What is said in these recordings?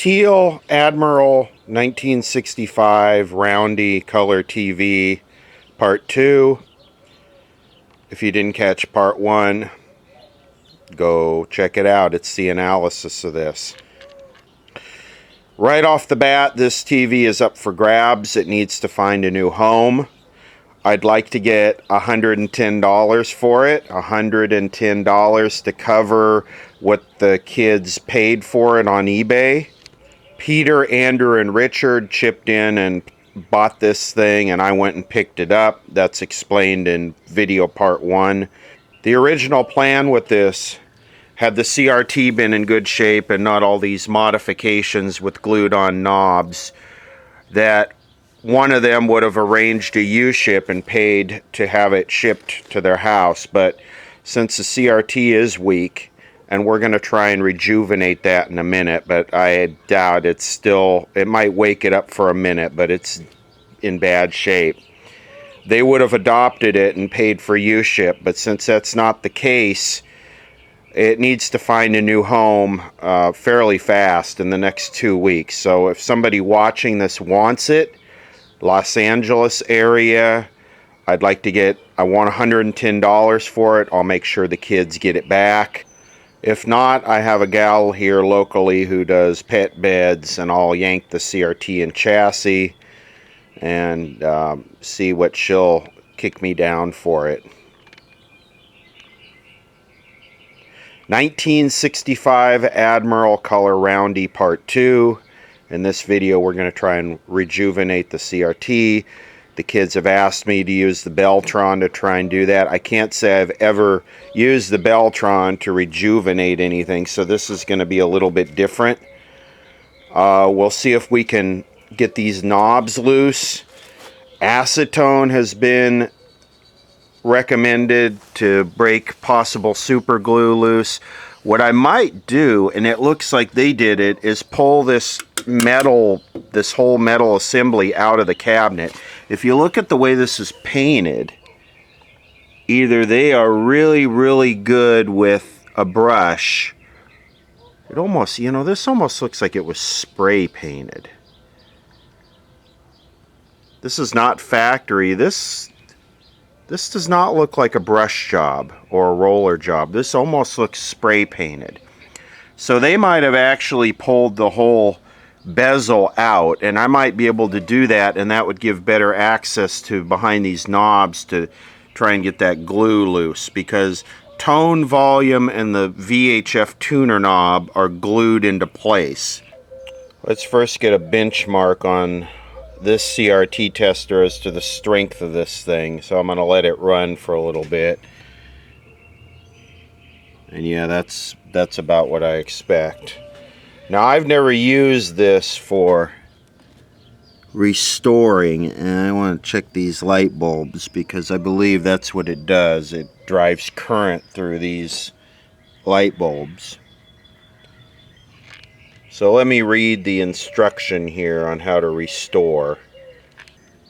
Teal Admiral 1965 Roundie color TV part 2. If you didn't catch part 1, go check it out. It's the analysis of this. Right off the bat, this TV is up for grabs. It needs to find a new home. I'd like to get $110 for it. $110 to cover what the kids paid for it on eBay. Peter, Andrew, and Richard chipped in and bought this thing, and I went and picked it up. That's explained in video part 1. The original plan with this, had the CRT been in good shape and not all these modifications with glued on knobs, that one of them would have arranged a U-ship and paid to have it shipped to their house. But since the CRT is weak, and we're going to try and rejuvenate that in a minute, but I doubt it's still, it might wake it up for a minute, but it's in bad shape. They would have adopted it and paid for U-ship, but since that's not the case, it needs to find a new home fairly fast in the next 2 weeks. So if somebody watching this wants it, Los Angeles area, I want $110 for it. I'll make sure the kids get it back. If not, I have a gal here locally who does pet beds, and I'll yank the CRT and chassis and see what she'll kick me down for it. 1965 Admiral color Roundie part 2. In this video, we're going to try and rejuvenate the CRT. The kids have asked me to use the Beltron to try and do that. I can't say I've ever used the Beltron to rejuvenate anything, so this is going to be a little bit different. We'll see if we can get these knobs loose. Acetone has been recommended to break possible super glue loose. What I might do, and it looks like they did it, is pull this whole metal assembly out of the cabinet. If you look at the way this is painted, either they are really, really good with a brush. It almost, this almost looks like it was spray painted. This is not factory. This does not look like a brush job or a roller job. This almost looks spray painted. So they might have actually pulled the whole bezel out, and I might be able to do that, and that would give better access to behind these knobs to try and get that glue loose, because tone, volume, and the VHF tuner knob are glued into place. Let's first get a benchmark on this CRT tester as to the strength of this thing. So I'm going to let it run for a little bit. And yeah, that's about what I expect. Now, I've never used this for restoring, and I want to check these light bulbs because I believe that's what it does. It drives current through these light bulbs. So let me read the instruction here on how to restore.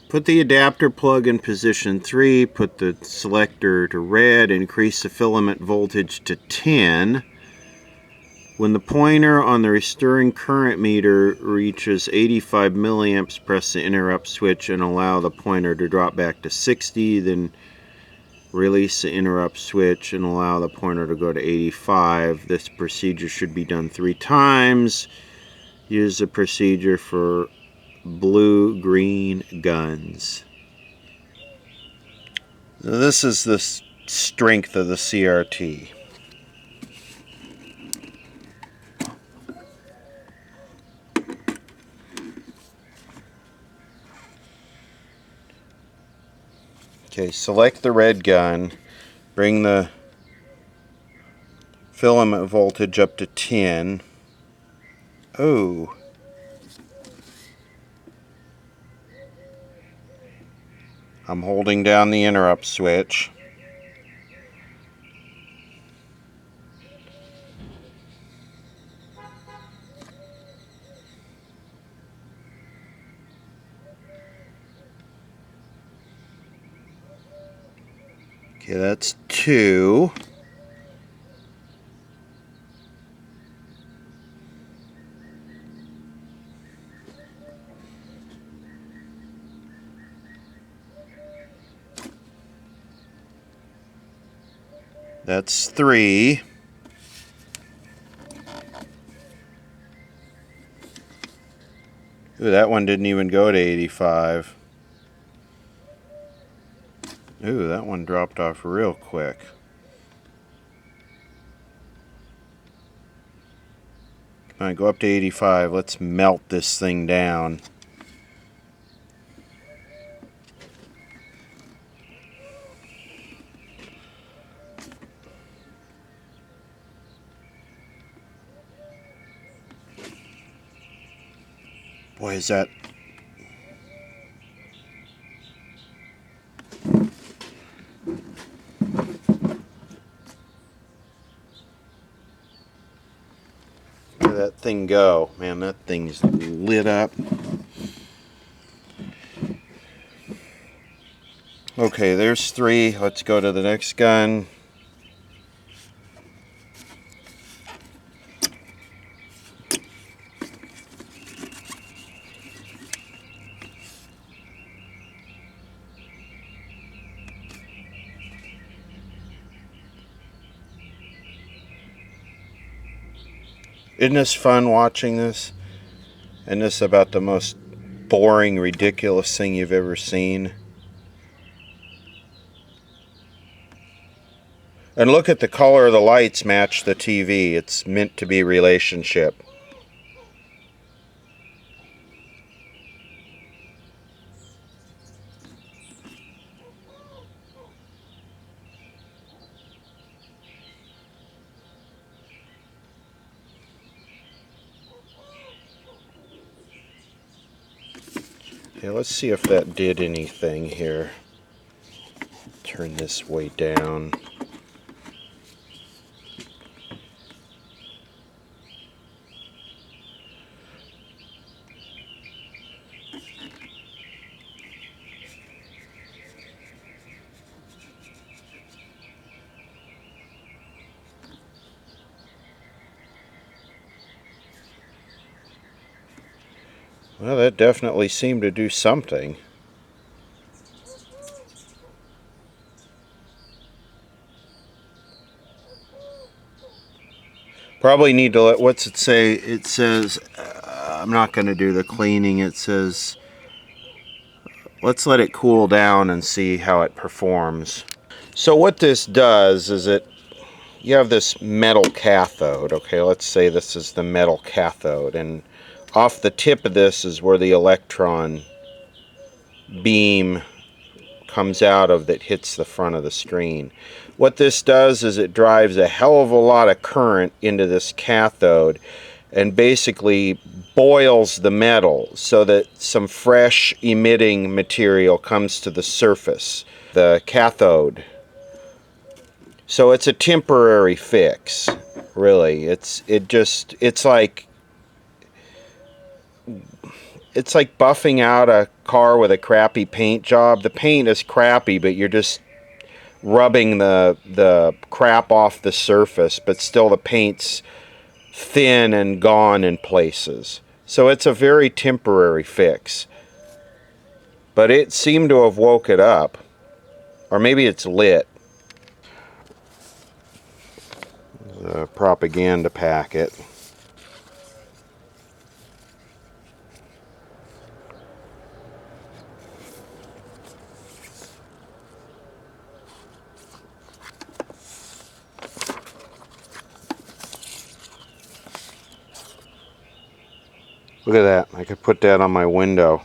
Put the adapter plug in position 3, put the selector to red, increase the filament voltage to 10. When the pointer on the restoring current meter reaches 85 milliamps, press the interrupt switch and allow the pointer to drop back to 60. Then release the interrupt switch and allow the pointer to go to 85. This procedure should be done 3 times. Use the procedure for blue-green guns. Now, this is the strength of the CRT. Okay, select the red gun, bring the filament voltage up to 10. Oh. I'm holding down the interrupt switch. Okay, that's 2. That's 3. Ooh, that one didn't even go to 85. Ooh, that one dropped off real quick. Come on, go up to 85. Let's melt this thing down. Boy, is that... Where did that thing go? Man, that thing's lit up. Okay, there's 3. Let's go to the next gun. Isn't this fun watching this? And this is about the most boring, ridiculous thing you've ever seen. And look at the color of the lights match the TV. It's meant to be relationship. Okay, let's see if that did anything here. Turn this way down. Well, that definitely seemed to do something. Probably need to let, what's it say? It says, I'm not going to do the cleaning. It says, let's let it cool down and see how it performs. So what this does is you have this metal cathode. Okay, let's say this is the metal cathode, and off the tip of this is where the electron beam comes out of that hits the front of the screen. What this does is it drives a hell of a lot of current into this cathode and basically boils the metal so that some fresh emitting material comes to the surface, the cathode. So it's a temporary fix, really. It's like buffing out a car with a crappy paint job. The paint is crappy, but you're just rubbing the crap off the surface, but still the paint's thin and gone in places. So it's a very temporary fix. But it seemed to have woke it up. Or maybe it's lit. The propaganda packet. Look at that. I could put that on my window.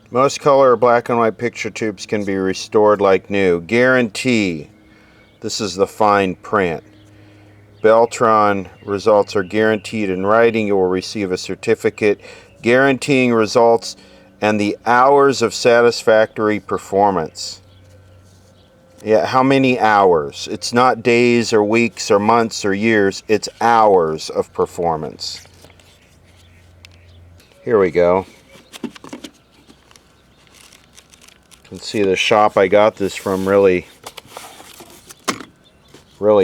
Most color black and white picture tubes can be restored like new. Guarantee. This is the fine print. Beltron results are guaranteed in writing. You will receive a certificate guaranteeing results and the hours of satisfactory performance. Yeah, how many hours? It's not days or weeks or months or years. It's hours of performance. Here we go. You can see the shop I got this from really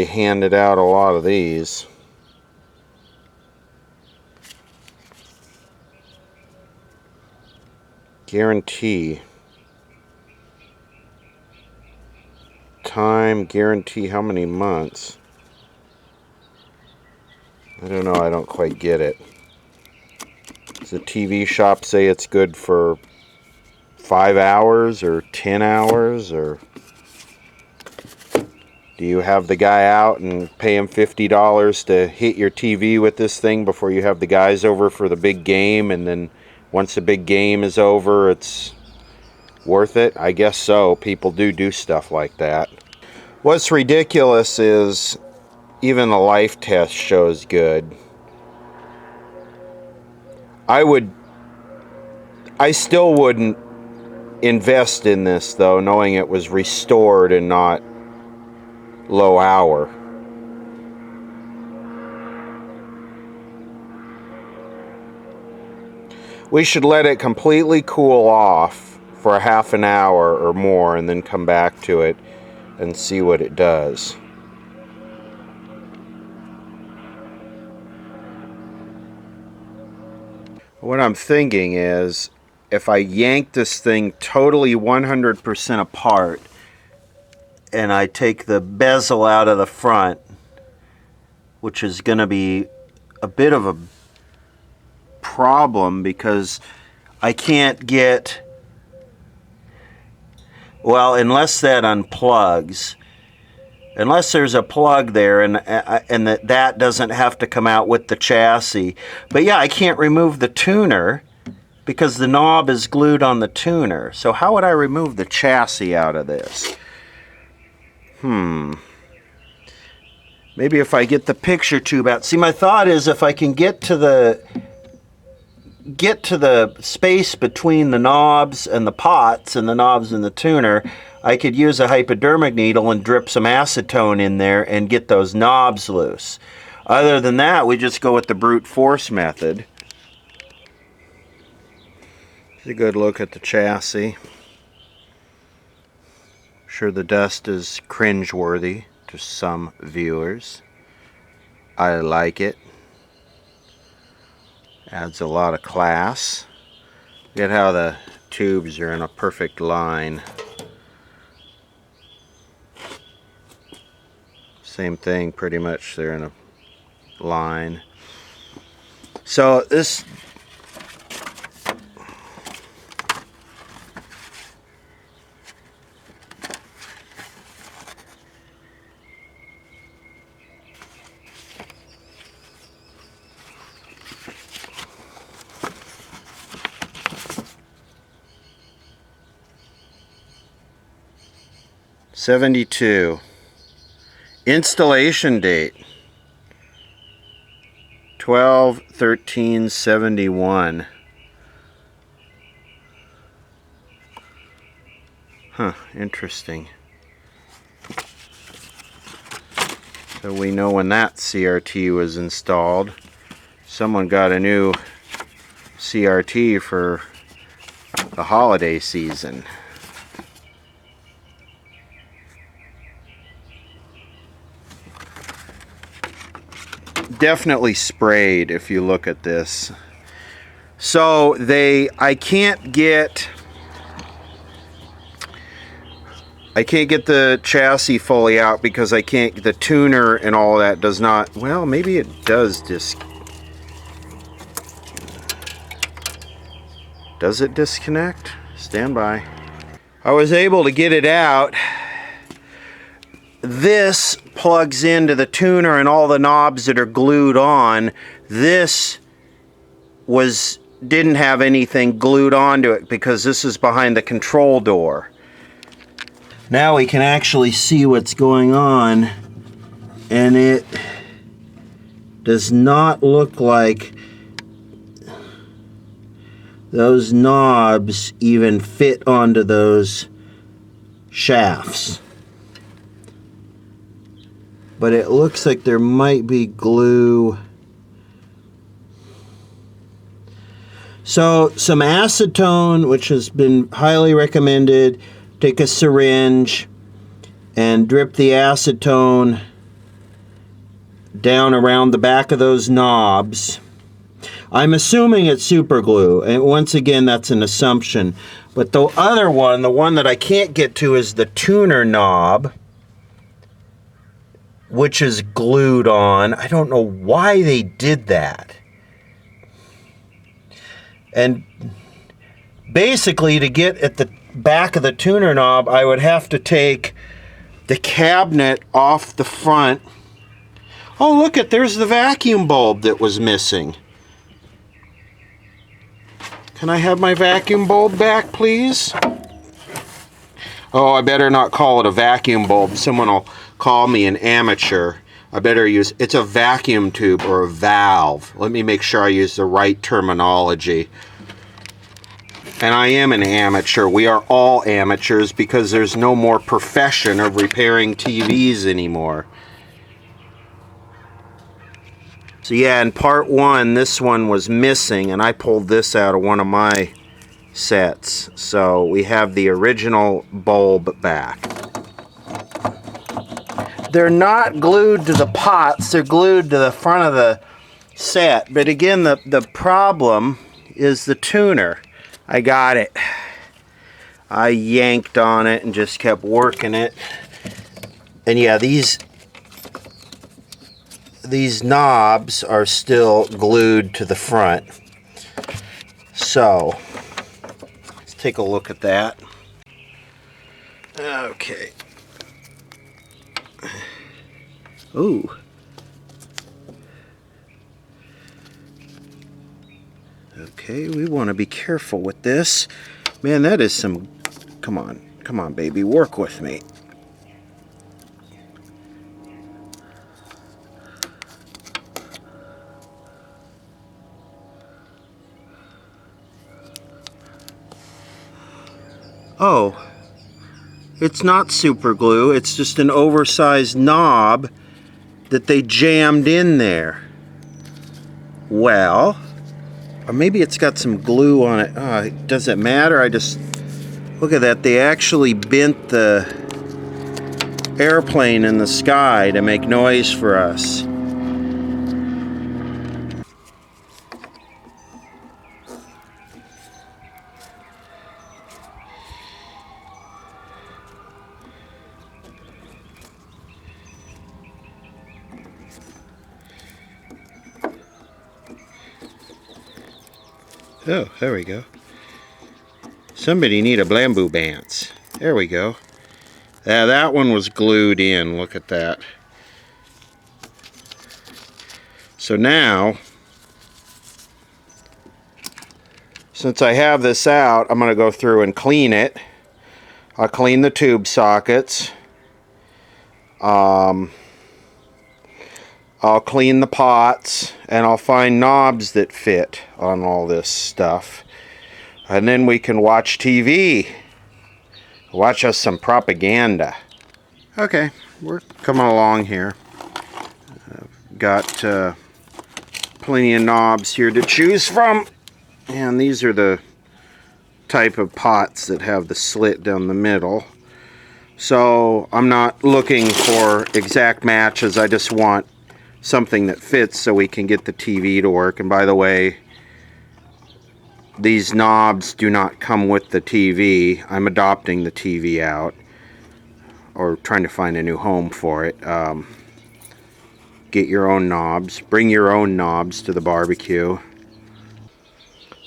handed out a lot of these. Guarantee. Time, guarantee, how many months? I don't know, I don't quite get it. Does the TV shop say it's good for 5 hours or 10 hours? Or do you have the guy out and pay him $50 to hit your TV with this thing before you have the guys over for the big game, and then once the big game is over, it's worth it? I guess so. People do stuff like that. What's ridiculous is even the life test shows good. I still wouldn't invest in this though, knowing it was restored and not low hour. We should let it completely cool off for a half an hour or more and then come back to it and see what it does. What I'm thinking is, if I yank this thing totally 100% apart and I take the bezel out of the front, which is going to be a bit of a problem because I can't get, well, unless that unplugs, unless there's a plug there and that doesn't have to come out with the chassis. But yeah, I can't remove the tuner because the knob is glued on the tuner. So how would I remove the chassis out of this? Maybe if I get the picture tube out. See, my thought is if I can get to the space between the knobs and the pots and the knobs and the tuner, I could use a hypodermic needle and drip some acetone in there and get those knobs loose. Other than that, we just go with the brute force method. Here's a good look at the chassis. Sure, the dust is cringeworthy to some viewers. I like it. Adds a lot of class. Look at how the tubes are in a perfect line. Same thing, pretty much. They're in a line. So this '72. Installation date 12/13/71. Huh, interesting. So we know when that CRT was installed. Someone got a new CRT for the holiday season. Definitely sprayed if you look at this. So I can't get the chassis fully out because the tuner and all that does not, well, maybe it does does it disconnect? Stand by. I was able to get it out. This plugs into the tuner and all the knobs that are glued on. This didn't have anything glued onto it because this is behind the control door. Now we can actually see what's going on, and it does not look like those knobs even fit onto those shafts. But it looks like there might be glue. So some acetone, which has been highly recommended. Take a syringe and drip the acetone down around the back of those knobs. I'm assuming it's super glue, and once again, that's an assumption. But the other one, the one that I can't get to, is the tuner knob, which is glued on. I don't know why they did that. And basically, to get at the back of the tuner knob, I would have to take the cabinet off the front. Oh, look it, there's the vacuum bulb that was missing. Can I have my vacuum bulb back, please? Oh, I better not call it a vacuum bulb. Someone will call me an amateur. I better use, it's a vacuum tube or a valve. Let me make sure I use the right terminology. And I am an amateur. We are all amateurs because there's no more profession of repairing TVs anymore. So yeah, in part one, this one was missing, and I pulled this out of one of my sets. So we have the original bulb back. They're not glued to the pots, they're glued to the front of the set. But again, the problem is the tuner. I got it. I yanked on it and just kept working it. And yeah, these knobs are still glued to the front. So let's take a look at that. Okay. Ooh. Okay, we want to be careful with this. Man, that is some... Come on, baby, work with me. Oh, it's not super glue, it's just an oversized knob that they jammed in there. Well, or maybe it's got some glue on it. Oh, does it matter? I just, look at that, they actually bent the airplane in the sky to make noise for us. Oh, there we go. Somebody need a bamboo bance. There we go. Yeah, that one was glued in. Look at that. So now, since I have this out, I'm going to go through and clean it. I'll clean the tube sockets. I'll clean the pots, and I'll find knobs that fit on all this stuff. And then we can watch TV. Watch us some propaganda. Okay, we're coming along here. Got plenty of knobs here to choose from. And these are the type of pots that have the slit down the middle. So I'm not looking for exact matches. I just want something that fits so we can get the TV to work. And by the way, these knobs do not come with the TV. I'm adopting the TV out, or trying to find a new home for it. Get your own knobs. Bring your own knobs to the barbecue.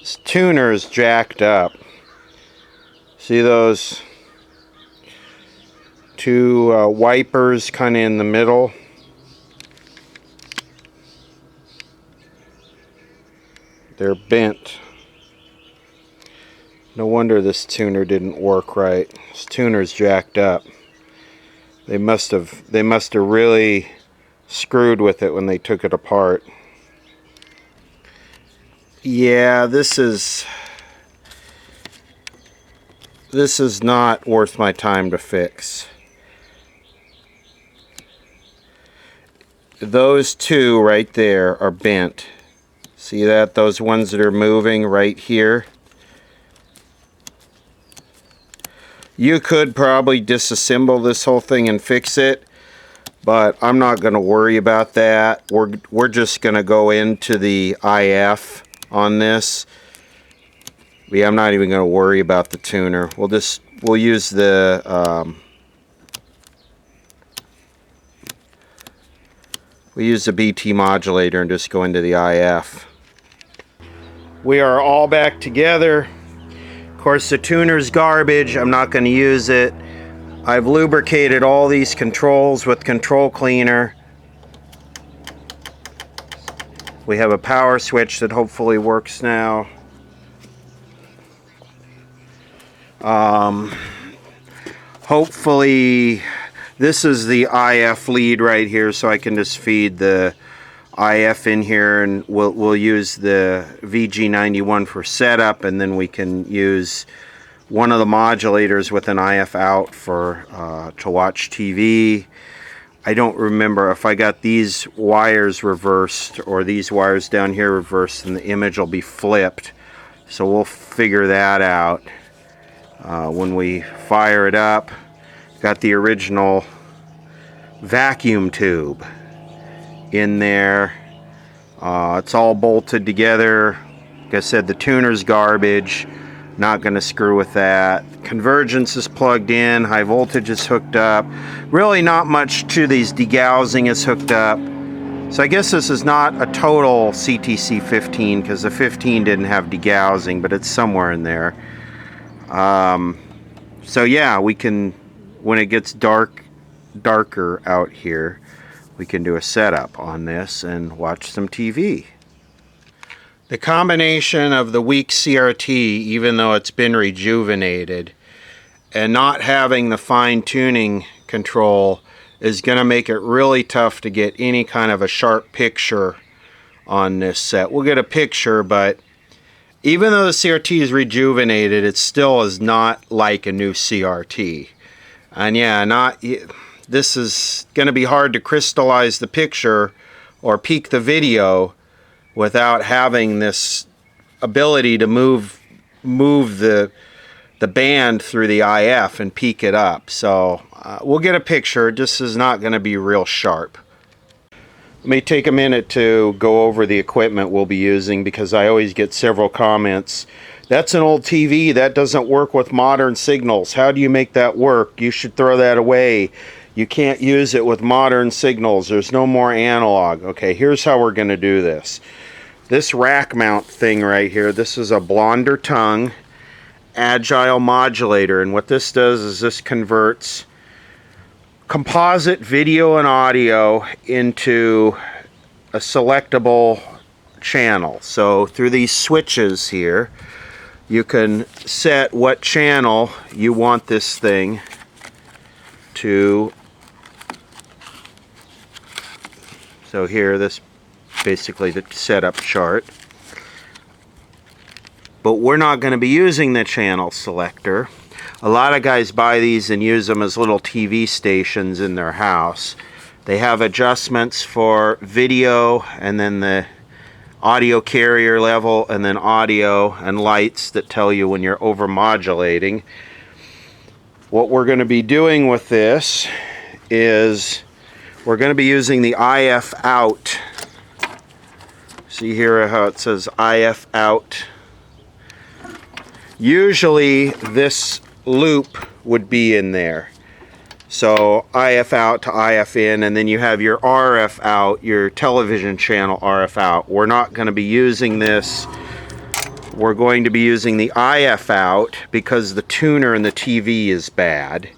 This tuner is jacked up. See those two wipers kind of in the middle? They're bent. No wonder this tuner didn't work right. This tuner's jacked up. They must have really screwed with it when they took it apart. Yeah, this is not worth my time to fix. Those two right there are bent. See that? Those ones that are moving right here. You could probably disassemble this whole thing and fix it. but I'm not going to worry about that. We're just going to go into the IF on this. Yeah, I'm not even going to worry about the tuner. We'll use the BT modulator and just go into the IF. We are all back together. Of course, the tuner's garbage. I'm not going to use it. I've lubricated all these controls with control cleaner. We have a power switch that hopefully works now. Hopefully this is the IF lead right here, so I can just feed the IF in here, and we'll use the VG91 for setup, and then we can use one of the modulators with an IF out for to watch TV. I don't remember if I got these wires reversed or these wires down here reversed, and the image will be flipped. So we'll figure that out when we fire it up. Got the original vacuum tube in there. It's all bolted together. Like I said, the tuner's garbage. Not going to screw with that. Convergence is plugged in. High voltage is hooked up. Really not much to these. Degaussing is hooked up. So I guess this is not a total CTC 15 because the 15 didn't have degaussing, but it's somewhere in there. So yeah, we can, when it gets darker out here, we can do a setup on this and watch some TV. The combination of the weak CRT, even though it's been rejuvenated, and not having the fine-tuning control is going to make it really tough to get any kind of a sharp picture on this set. We'll get a picture, but even though the CRT is rejuvenated, it still is not like a new CRT. And yeah, this is going to be hard to crystallize the picture or peak the video without having this ability to move the band through the IF and peak it up. So we'll get a picture. This is not going to be real sharp. Let me take a minute to go over the equipment we'll be using, because I always get several comments. That's an old TV. That doesn't work with modern signals. How do you make that work? You should throw that away. You can't use it with modern signals. There's no more analog. Okay, here's how we're going to do this. This rack mount thing right here, this is a blonder tongue agile modulator, and what this does is this converts composite video and audio into a selectable channel. So through these switches here, you can set what channel you want this thing to. So here, this basically the setup chart. But we're not going to be using the channel selector. A lot of guys buy these and use them as little TV stations in their house. They have adjustments for video, and then the audio carrier level, and then audio and lights that tell you when you're over modulating. What we're going to be doing with this is we're going to be using the IF out. See here how it says IF out. Usually this loop would be in there. So IF out to IF in, and then you have your RF out, your television channel RF out. We're not going to be using this. We're going to be using the IF out because the tuner in the TV is bad.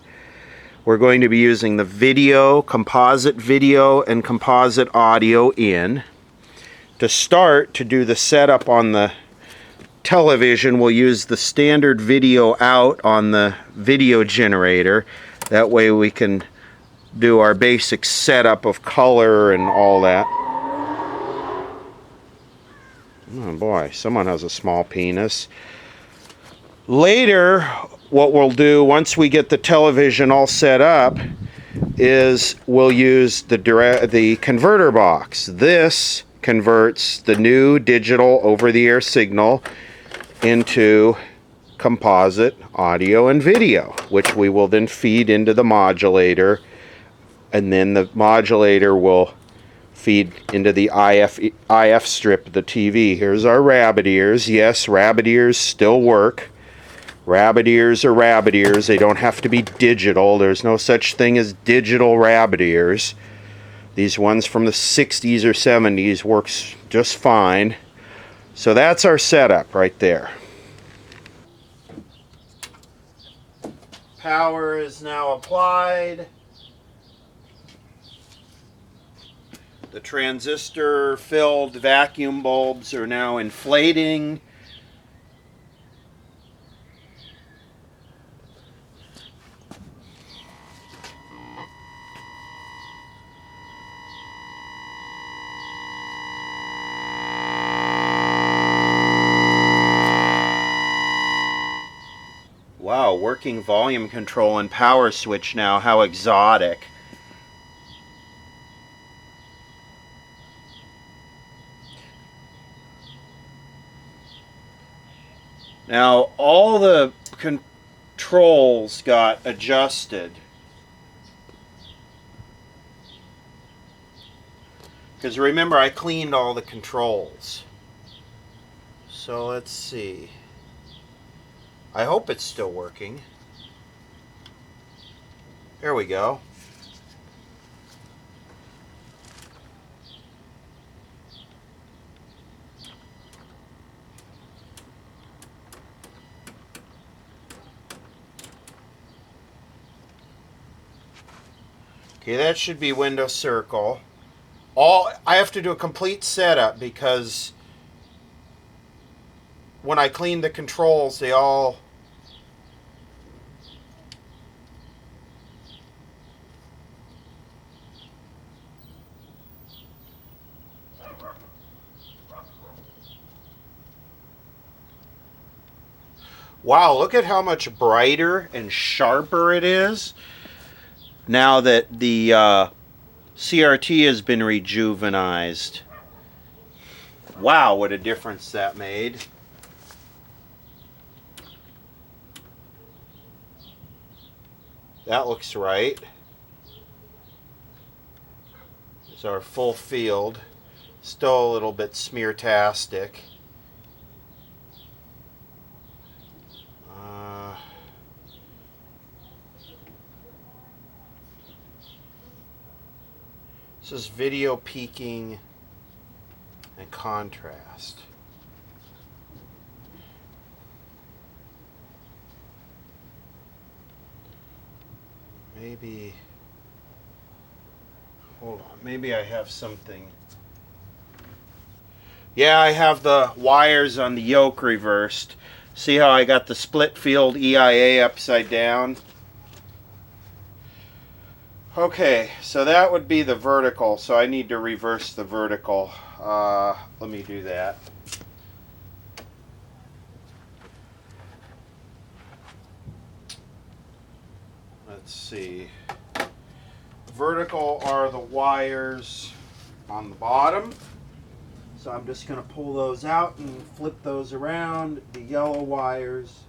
We're going to be using the video, composite video and composite audio in. To start, to do the setup on the television, we'll use the standard video out on the video generator. That way we can do our basic setup of color and all that. Oh boy, someone has a small penis. Later, what we'll do once we get the television all set up is we'll use the converter box. This converts the new digital over-the-air signal into composite audio and video, which we will then feed into the modulator and then the modulator will feed into the IF strip of the TV. Here's our rabbit ears. Yes, rabbit ears still work. Rabbit ears are rabbit ears. They don't have to be digital. There's no such thing as digital rabbit ears. These ones from the 60s or 70s works just fine. So that's our setup right there. Power is now applied. The transistor filled vacuum bulbs are now inflating. Wow, working volume control and power switch now, how exotic. Now, all the controls got adjusted. Because remember, I cleaned all the controls. So let's see. I hope it's still working. There we go. Okay, that should be window circle. I have to do a complete setup because when I cleaned the controls, they all wow, look at how much brighter and sharper it is now that the CRT has been rejuvenized. Wow, what a difference that made. That looks right. It's our full field. Still a little bit smear-tastic. This is video peaking and contrast. Maybe, hold on, maybe I have something. Yeah, I have the wires on the yoke reversed. See how I got the split field EIA upside down? Okay, so that would be the vertical, so I need to reverse the vertical. Let me do that. Let's see. Vertical are the wires on the bottom. So I'm just going to pull those out and flip those around. The yellow wires.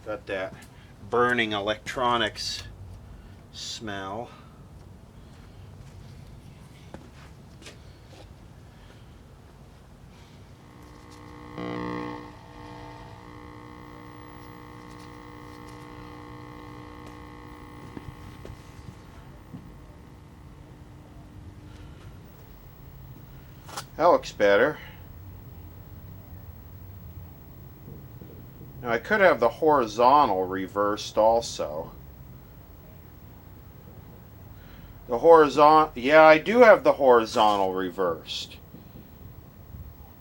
Got that burning electronics smell. That looks better. Now I could have the horizontal reversed also. The horizontal, yeah, I do have the horizontal reversed.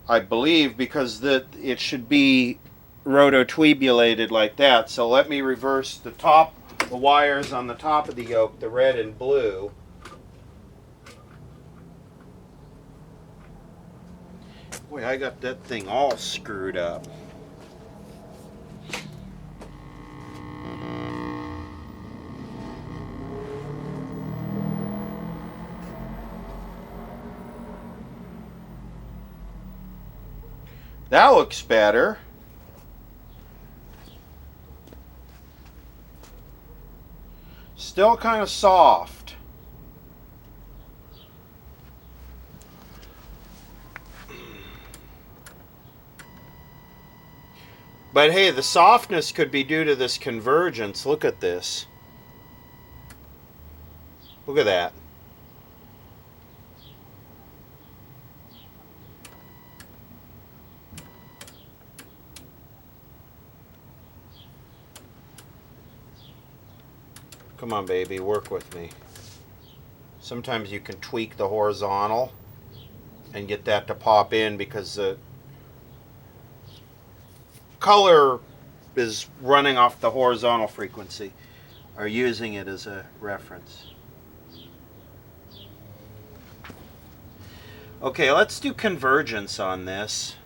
I believe because it should be rototubulated like that. So let me reverse the wires on the top of the yoke, the red and blue. Boy, I got that thing all screwed up. That looks better. Still kind of soft. But hey, the softness could be due to this convergence. Look at this. Look at that. Come on, baby, work with me. Sometimes you can tweak the horizontal and get that to pop in because the color is running off the horizontal frequency, or using it as a reference. Okay, let's do convergence on this.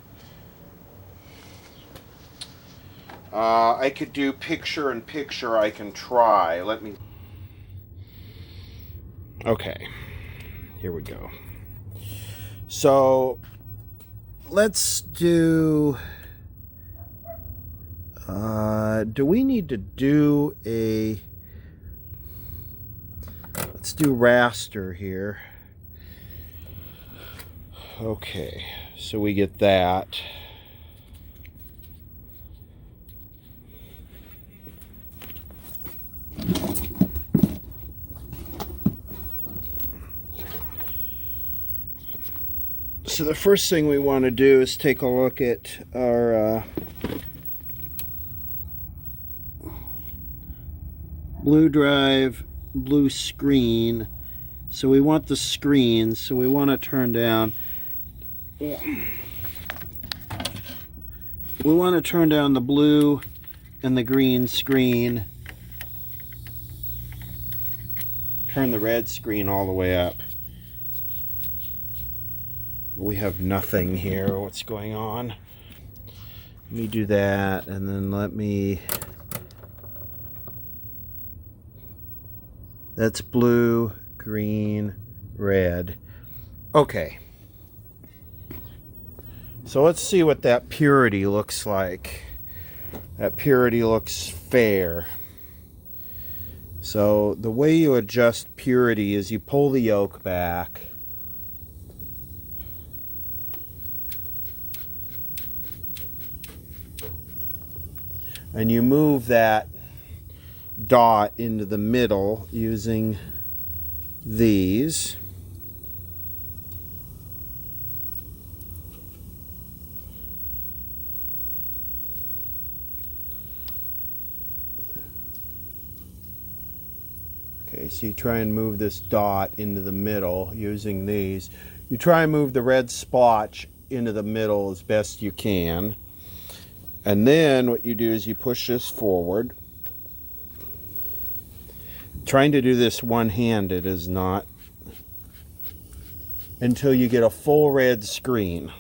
I could do picture in picture. I can try. Let me. Okay, here we go. So let's do. Do we need to do a? Let's do raster here. Okay, so we get that. So the first thing we want to do is take a look at our blue drive, blue screen. So we want the screen, so we want to turn down. We want to turn down the blue and the green screen. Turn the red screen all the way up. We have nothing here. What's going on? Let me do that, and then let me... That's blue, green, red. Okay. So let's see what that purity looks like. That purity looks fair. So the way you adjust purity is you pull the yoke back. And you move that dot into the middle using these. Okay, so you try and move this dot into the middle using these. You try and move the red splotch into the middle as best you can. And then what you do is you push this forward. Trying to do this one-handed is not, until you get a full red screen.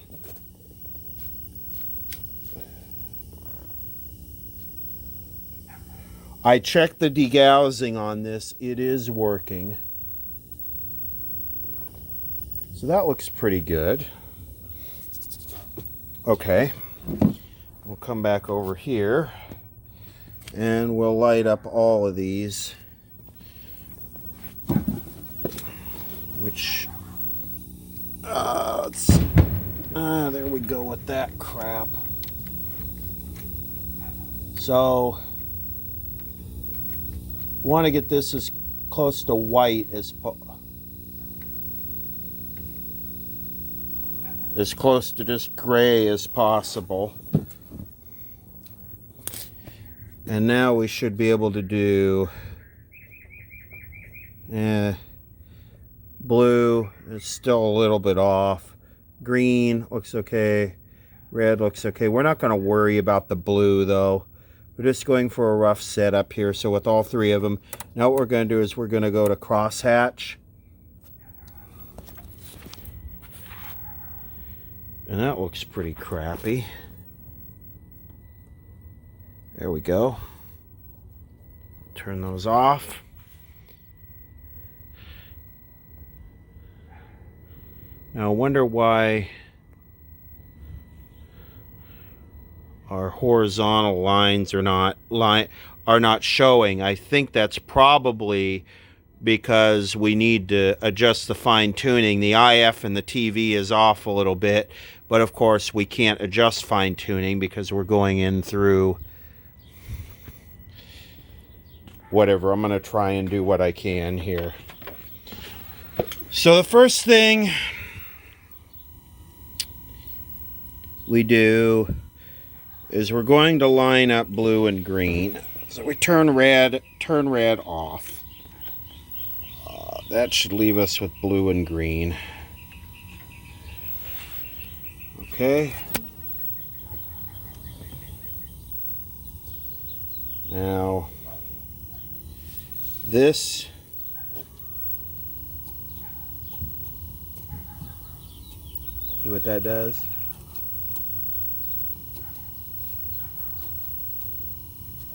I checked the degaussing on this. It is working. So that looks pretty good. Okay. We'll come back over here and we'll light up all of these, which there we go with that crap. So want to get this as close to white as close to just gray as possible. And now we should be able to do blue is still a little bit off. Green looks okay. Red looks okay. We're not going to worry about the blue though. We're just going for a rough setup here. So with all three of them, now what we're going to do is we're going to go to crosshatch. And that looks pretty crappy. There we go. Turn those off. Now I wonder why our horizontal lines are not showing. I think that's probably because we need to adjust the fine tuning. The IF and the TV is off a little bit, but of course we can't adjust fine tuning because we're going in through whatever. I'm going to try and do what I can here. So the first thing we do is we're going to line up blue and green. So we turn red off. That should leave us with blue and green. Okay. Now, this see what that does?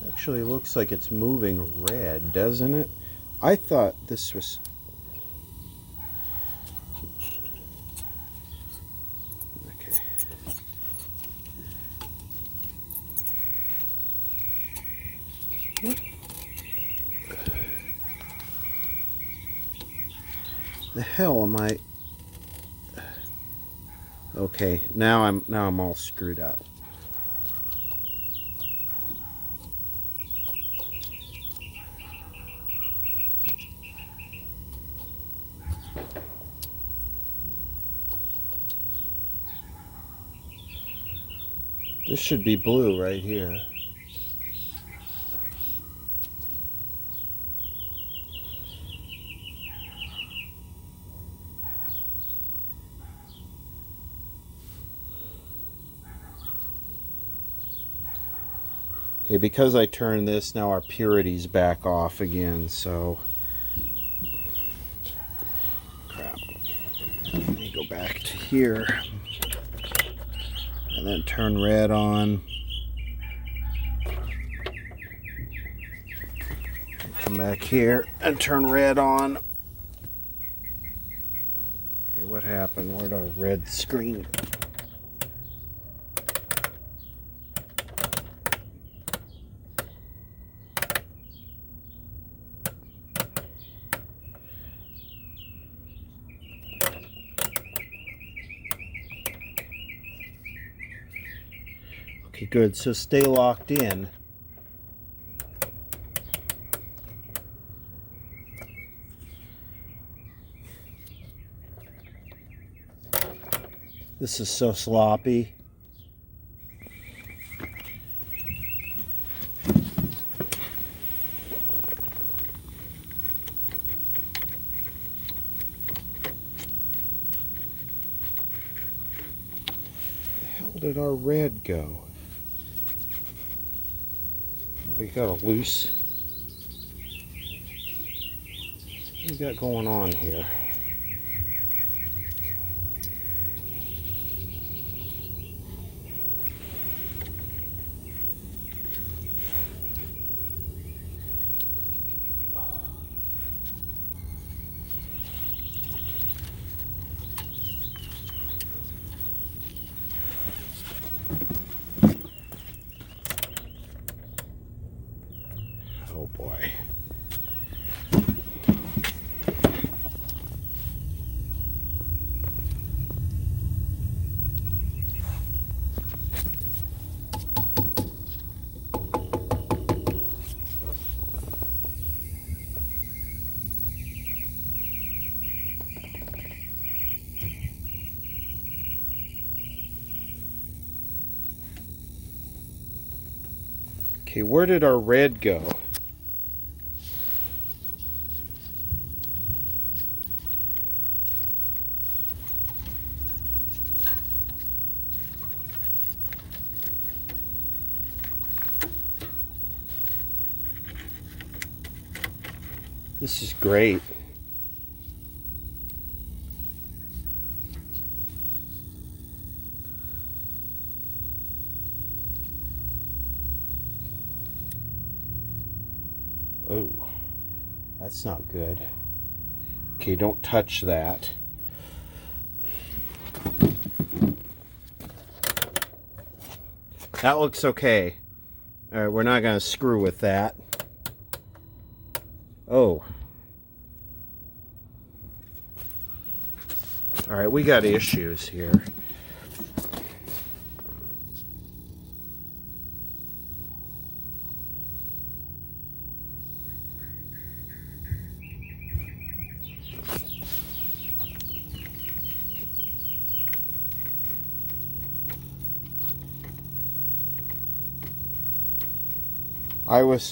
Actually looks like it's moving red, doesn't it? I thought this was... Okay. What the hell am I... Okay, now I'm all screwed up. This should be blue right here. Okay, because I turned this, now our purity's back off again, so... Crap. Let me go back to here. And then turn red on. Come back here and turn red on. Okay, what happened? Where'd our red screen go? Okay, good. So stay locked in. This is so sloppy. Where the hell did our red go? We got a loose. What we got going on here? Oh boy. Okay, where did our red go? This is great. Oh, that's not good. Okay, don't touch that. That looks okay. All right, we're not going to screw with that. Oh. All right, we got issues here.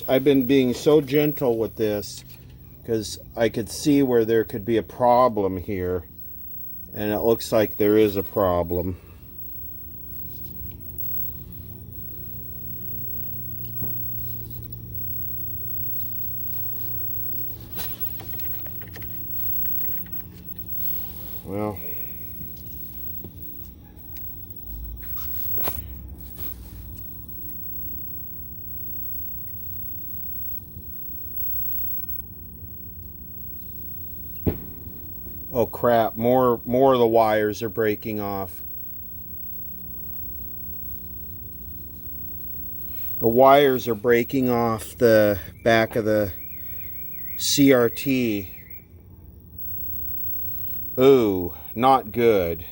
I've been being so gentle with this because I could see where there could be a problem here, and it looks like there is a problem. Well, oh crap, more of the wires are breaking off. The wires are breaking off the back of the CRT. Ooh, not good.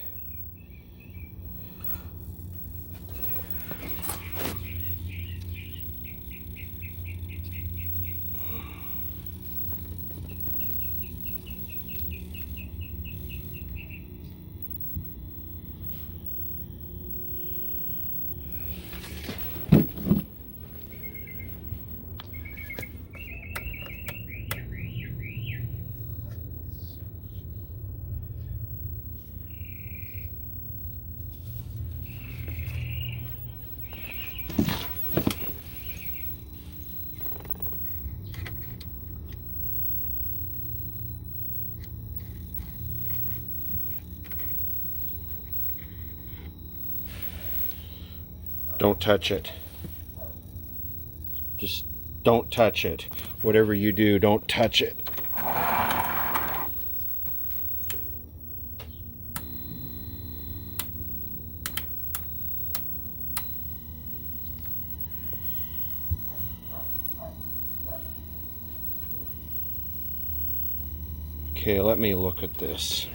Don't touch it. Just don't touch it. Whatever you do, don't touch it. Okay, let me look at this.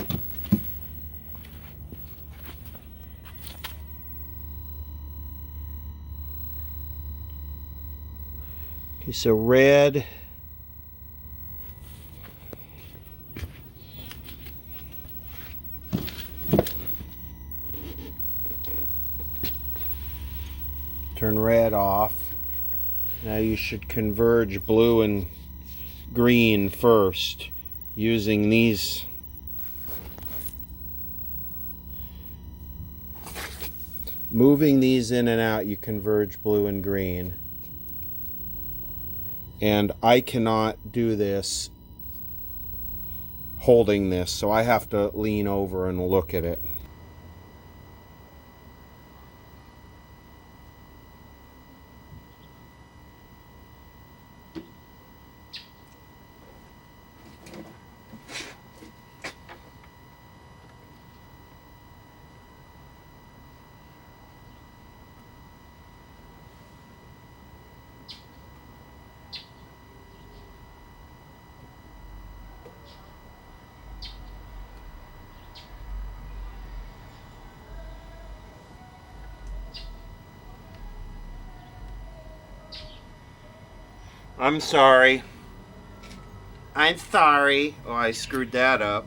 Okay, so red. Turn red off. Now you should converge blue and green first using these. Moving these in and out, you converge blue and green. And I cannot do this holding this, so I have to lean over and look at it. I'm sorry. I'm sorry. Oh, I screwed that up.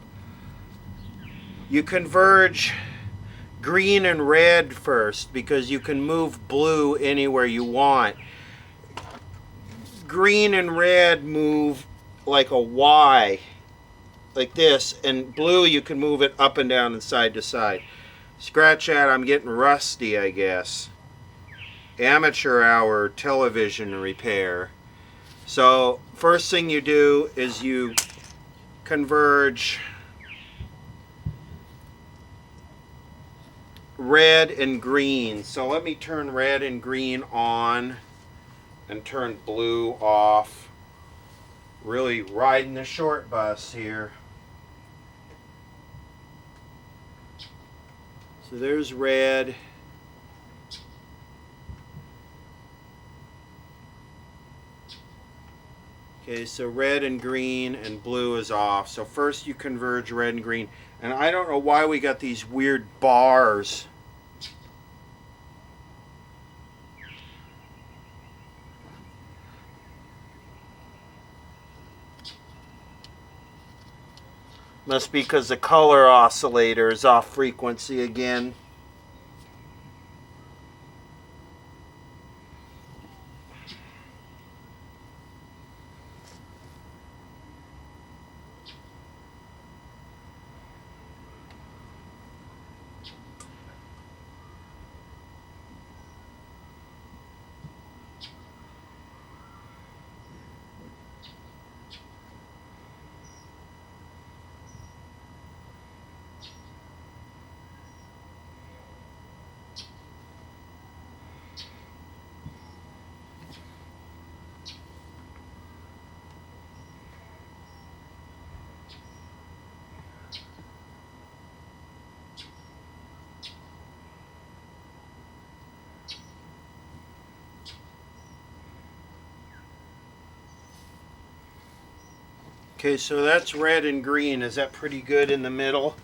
You converge green and red first because you can move blue anywhere you want. Green and red move like a Y, like this, and blue you can move it up and down and side to side. Scratch that, I'm getting rusty, I guess. Amateur hour television repair. So first thing you do is you converge red and green. So let me turn red and green on and turn blue off. Really riding the short bus here. So there's red. Okay, so red and green and blue is off. So first you converge red and green. And I don't know why we got these weird bars. Must be because the color oscillator is off frequency again. Okay, so that's red and green. Is that pretty good in the middle?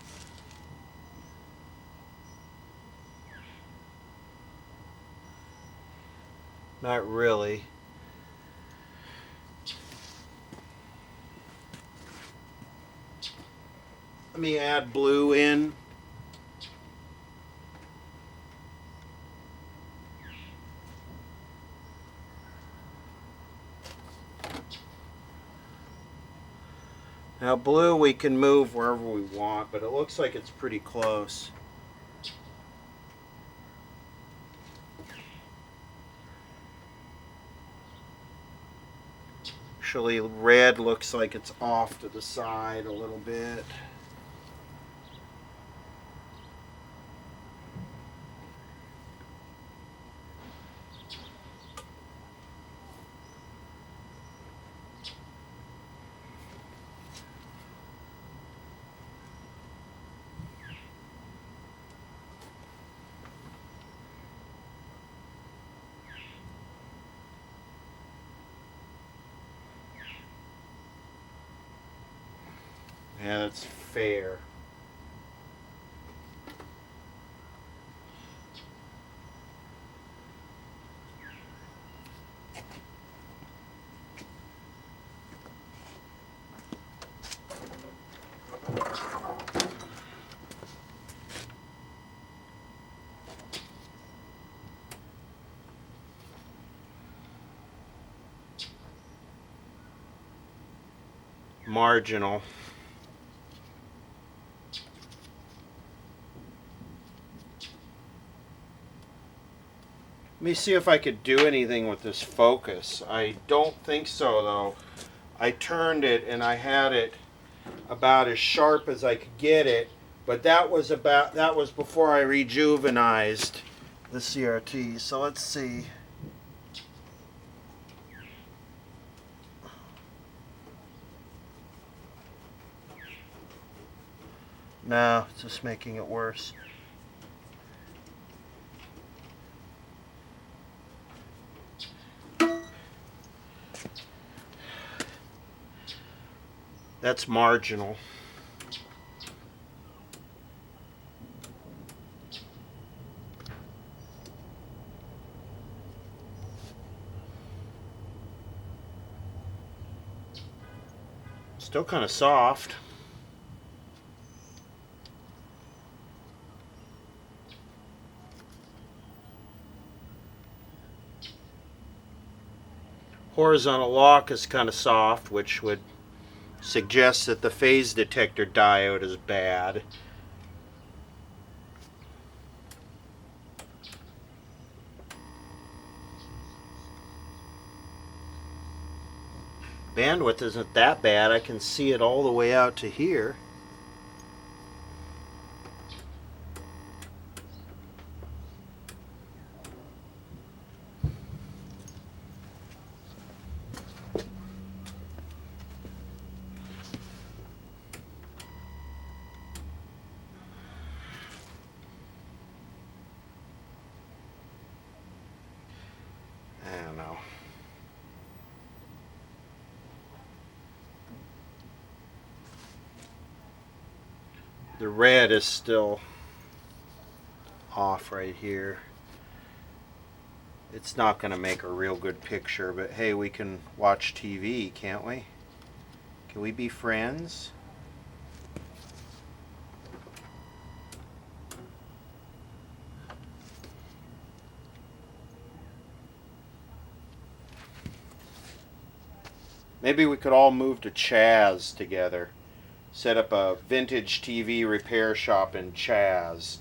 Not really. Let me add blue in. Now blue we can move wherever we want, but it looks like it's pretty close. Actually, red looks like it's off to the side a little bit. Yeah, that's fair. Marginal. Let me see if I could do anything with this focus. I don't think so though. I turned it and I had it about as sharp as I could get it, but that was before I rejuvenized the CRT. So let's see. No, it's just making it worse. That's marginal. Still kind of soft. Horizontal lock is kind of soft, which would suggest that the phase detector diode is bad. Bandwidth isn't that bad. I can see it all the way out to here. I don't know. The red is still off right here. It's not going to make a real good picture, but hey, we can watch TV, can't we? Can we be friends? Maybe we could all move to Chaz together. Set up a vintage TV repair shop in Chaz.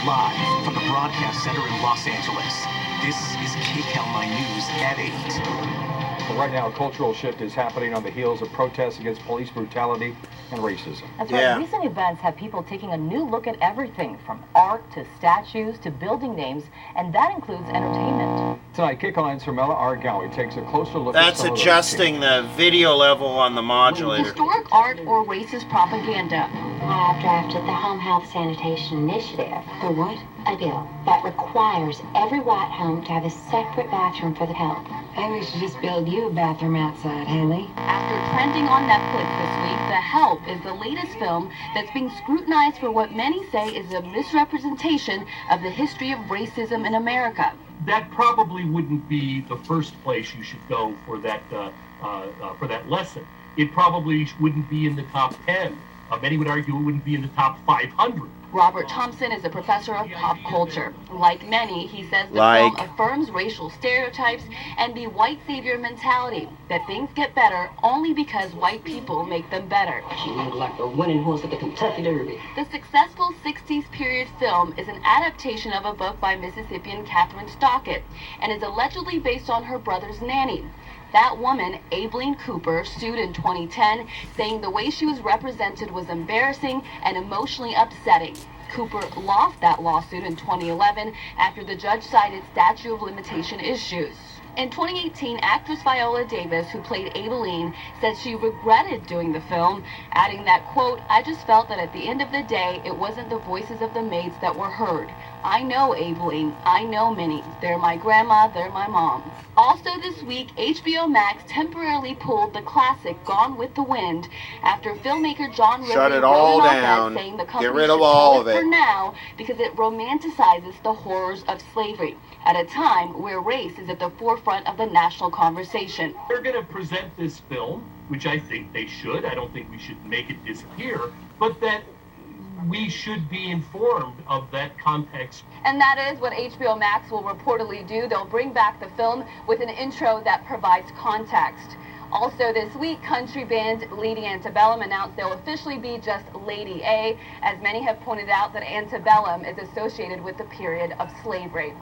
Live from the broadcast center in Los Angeles, this is KCAL9 News at 8. Well, right now, a cultural shift is happening on the heels of protests against police brutality and racism. That's right. Recent events have people taking a new look at everything from art to statues to building names, and that includes entertainment. Tonight, KCAL9's Hermela Argawi takes a closer look That's at some adjusting the video level on the modulator. Historic art or racist propaganda. I've drafted the Home Health Sanitation Initiative. The what? A bill that requires every white home to have a separate bathroom for the help. Maybe we should just build you a bathroom outside, Haley. After trending on Netflix this week, The Help is the latest film that's being scrutinized for what many say is a misrepresentation of the history of racism in America. That probably wouldn't be the first place you should go for that lesson. It probably wouldn't be in the top 10. Many would argue it wouldn't be in the top 500. Robert Thompson is a professor of pop culture. Like many, he says the film affirms racial stereotypes and the white savior mentality, that things get better only because white people make them better. She looked like a winning horse at the Kentucky Derby. The successful 60s period film is an adaptation of a book by Mississippian Catherine Stockett and is allegedly based on her brother's nanny. That woman, Aileen Cooper, sued in 2010, saying the way she was represented was embarrassing and emotionally upsetting. Cooper lost that lawsuit in 2011 after the judge cited statute of limitation issues. In 2018, actress Viola Davis, who played Aileen, said she regretted doing the film, adding that, quote, "I just felt that at the end of the day, it wasn't the voices of the maids that were heard. I know Aileen, I know Minnie. They're my grandma, they're my mom." Also this week, HBO Max temporarily pulled the classic Gone with the Wind after filmmaker John Ridley Shut it all wrote an down. op-ed saying the company Get rid of should all pull of it it for now because it romanticizes the horrors of slavery at a time where race is at the forefront of the national conversation. They're going to present this film, which I think they should. I don't think we should make it disappear, but that we should be informed of that context. And that is what HBO Max will reportedly do. They'll bring back the film with an intro that provides context. Also this week, country band Lady Antebellum announced they'll officially be just Lady A, as many have pointed out that Antebellum is associated with the period of slavery.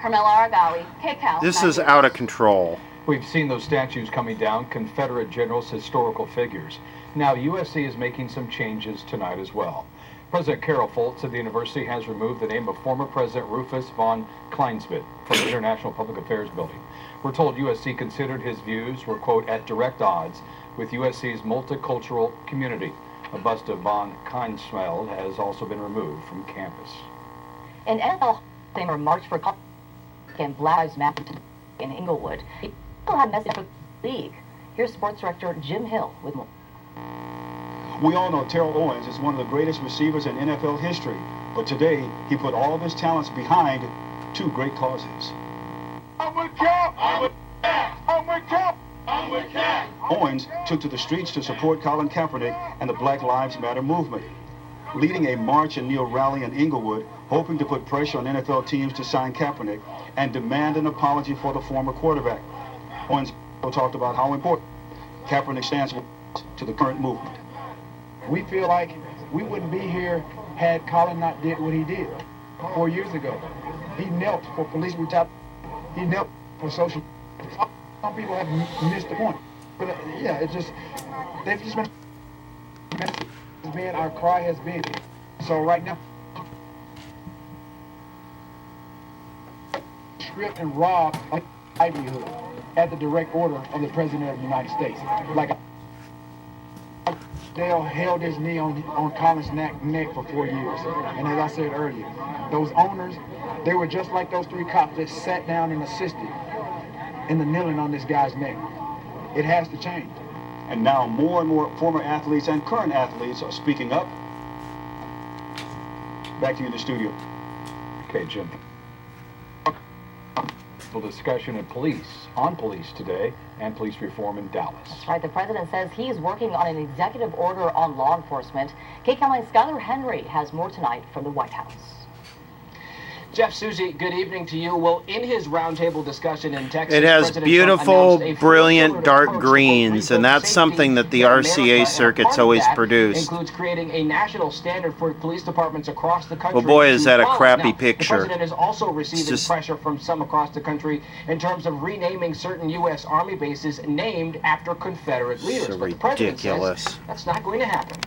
Hermela Argawi, KCAL. This is out of control. We've seen those statues coming down, Confederate generals, historical figures. Now, USC is making some changes tonight as well. President Carol Foltz of the university has removed the name of former President Rufus von Kleinsmith from the International Public Affairs Building. We're told USC considered his views were, quote, at direct odds with USC's multicultural community. A bust of von Kleinsmith has also been removed from campus. An NFL Famer March for and Black Lives Matter in Inglewood. People had a message for the league. Here's sports director Jim Hill with more. We all know Terrell Owens is one of the greatest receivers in NFL history, but today he put all of his talents behind two great causes. I'm with Cap! I'm with Cap! I'm with Cap! I'm with Cap! Owens took to the streets to support Colin Kaepernick and the Black Lives Matter movement, leading a march and near rally in Inglewood, hoping to put pressure on NFL teams to sign Kaepernick and demand an apology for the former quarterback. Owens talked about how important Kaepernick stands to the current movement. We feel like we wouldn't be here had Colin not did what he did 4 years ago. He knelt for police brutality. He knelt for social. Some people have missed the point. But yeah, it's just, they've just been, our cry has been. So right now, strip and rob a livelihood at the direct order of the President of the United States. Like Dale held his knee on Colin's neck for 4 years. And as I said earlier, those owners, they were just like those three cops that sat down and assisted in the kneeling on this guy's neck. It has to change. And now more and more former athletes and current athletes are speaking up. Back to you in the studio. Okay, Jim. Discussion of police today and police reform in Dallas. That's right. The president says he's working on an executive order on law enforcement. KCAL9's Skylar Henry has more tonight from the White House. Jeff, Susie, good evening to you. Well, in his roundtable discussion in Texas, It has President beautiful, Trump brilliant dark greens, and that's something that the RCA circuit's always produced. Includes creating a national standard for police departments across the country. Well, boy, is that a crappy Now, picture. The president is also receiving pressure from some across the country in terms of renaming certain U.S. Army bases named after Confederate leaders. So but the president ridiculous. says that's not going to happen.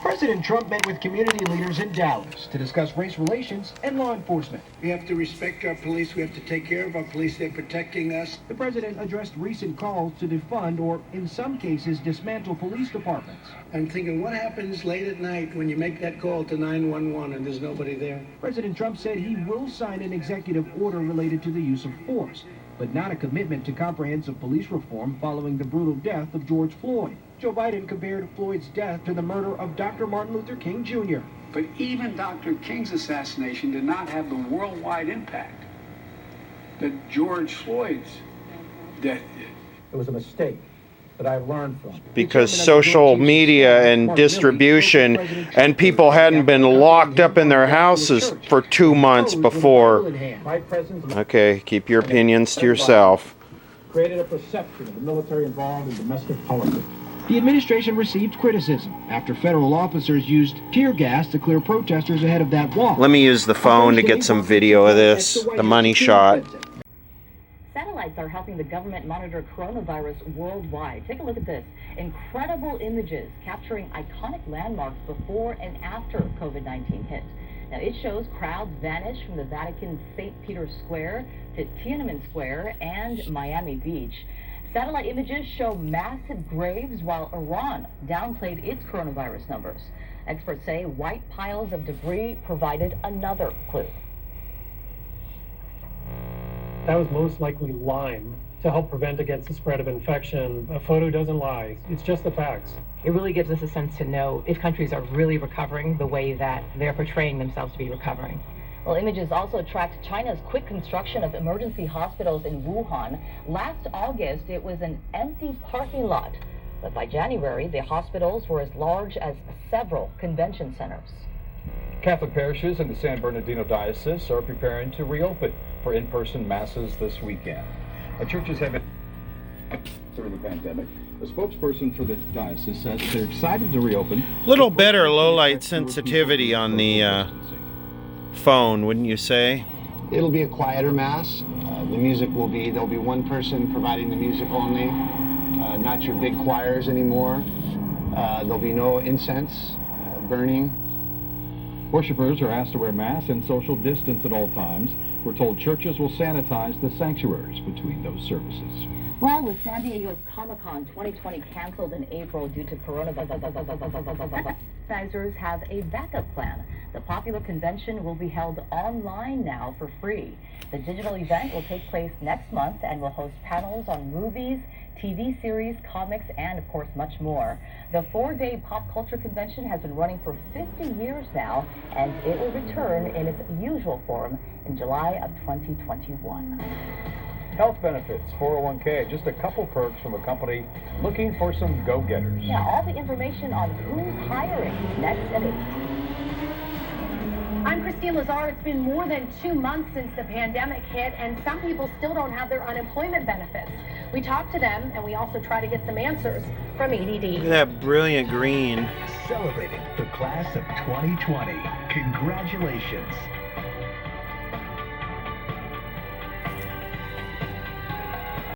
President Trump met with community leaders in Dallas to discuss race relations and law enforcement. We have to respect our police. We have to take care of our police. They're protecting us. The president addressed recent calls to defund or, in some cases, dismantle police departments. I'm thinking, what happens late at night when you make that call to 911 and there's nobody there? President Trump said he will sign an executive order related to the use of force, but not a commitment to comprehensive police reform following the brutal death of George Floyd. Joe Biden compared Floyd's death to the murder of Dr. Martin Luther King Jr. But even Dr. King's assassination did not have the worldwide impact that George Floyd's death did. It was a mistake that I've learned from. Because social media and distribution and people hadn't been locked up in their houses for 2 months before. Okay, keep your opinions to yourself. Created a perception of the military involved in domestic politics. The administration received criticism after federal officers used tear gas to clear protesters ahead of that walk. Let me use the phone to get some video of this, the money shot. Satellites are helping the government monitor coronavirus worldwide. Take a look at this. Incredible images capturing iconic landmarks before and after COVID-19 hit. Now, it shows crowds vanish from the Vatican's St. Peter's Square to Tiananmen Square and Miami Beach. Satellite images show massive graves while Iran downplayed its coronavirus numbers. Experts say white piles of debris provided another clue. That was most likely lime to help prevent against the spread of infection. A photo doesn't lie. It's just the facts. It really gives us a sense to know if countries are really recovering the way that they're portraying themselves to be recovering. Well, images also tracked China's quick construction of emergency hospitals in Wuhan. Last August, it was an empty parking lot. But by January, the hospitals were as large as several convention centers. Catholic parishes in the San Bernardino Diocese are preparing to reopen for in-person masses this weekend. Churches have been during the pandemic. A spokesperson for the diocese says they're excited to reopen. Little better low-light sensitivity on the phone, wouldn't you say? It'll be a quieter mass. The music will be, there'll be one person providing the music only, not your big choirs anymore. There'll be no incense burning. Worshippers are asked to wear masks and social distance at all times. We're told churches will sanitize the sanctuaries between those services. Well, with San Diego's Comic-Con 2020 canceled in April due to coronavirus, organizers have a backup plan. The popular convention will be held online now for free. The digital event will take place next month and will host panels on movies, TV series, comics, and of course much more. The 4-day pop culture convention has been running for 50 years now, and it will return in its usual form in July of 2021. Health benefits, 401k, just a couple perks from a company looking for some go-getters. Yeah, all the information on who's hiring next at 8. I'm Christine Lazar. It's been more than 2 months since the pandemic hit, and some people still don't have their unemployment benefits. We talk to them, and we also try to get some answers from EDD. Look at that brilliant green. Celebrating the class of 2020. Congratulations.